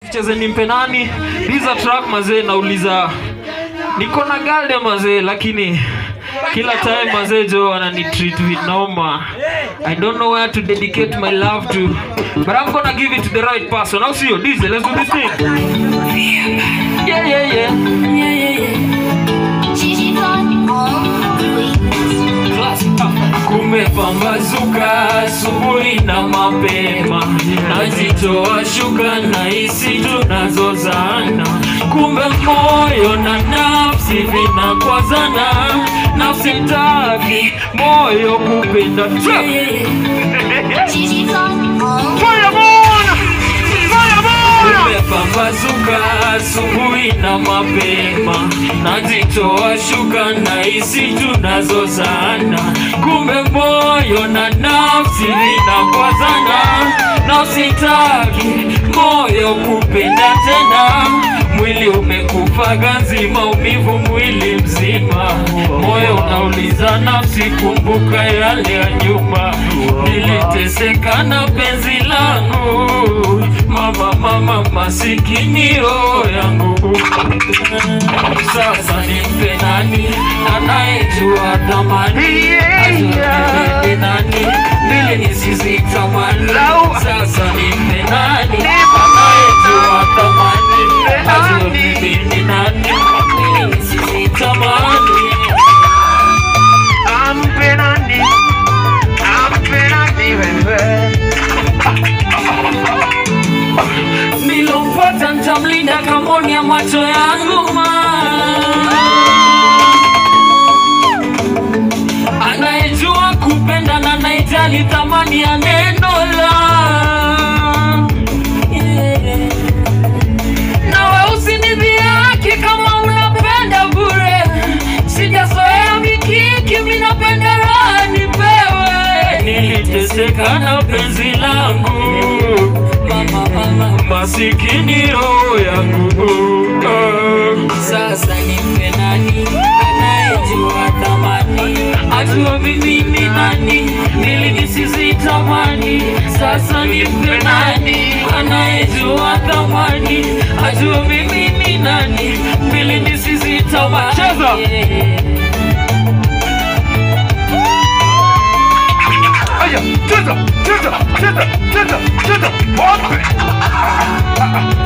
Cheze nimpe nani? Liza track mazee nauliza. Niko na galde mazee lakini kila time mazee jo anani treat with noma. I don't know where to dedicate my love to, but I'm gonna give it to the right person. I'll see you. DJ, let's do this thing. Yeah, yeah, yeah. Yeah, yeah, yeah. Kumepambazuka asubuhi na mapema, najitoa shuka na hisi tunazozana. Kumbe moyo na nafsi vinakwazana, nafsi taki moyo kupenda. Kumepambazuka asubuhi na mapema, najitoa shuka na hisi tunazozana. Kumbe moyo na nafsi vinakwazana, nafsi taki moyo kupenda tena. Mwili umekufa ganzi, maumivu mwili mzima. Moyo unauliza nafsi, kumbuka yale ya nyuma. Niliteseka na penzi langu, mama masikini roho yangu. Sasa nimpe nani anayejua thamani? Ajue nani mbili nisizitamani. Sasa nimpe nani anayejua thamani? Ajue mimi nani mbili nisizitamani. Ampe nani wewe? Nilompata nitamlinda kamoni ya macho yangu anayejua kupenda na anayejali thamani ya neno la. Nawe usinidhihaki kama unapenda bure. Sijazoea mikiki, mimi napenda raha nipewe. Niliteseka na penzi langu, mama masikini roho yangu. Sasa nimpe nani anayejua thamani? Ajua mimi ni nani ili nisizitamani. Sasa nimpe nani anayejua thamani? Ajua mimi ni nani ili nisizitamani. Cheza! Aya, cheza! Pop it!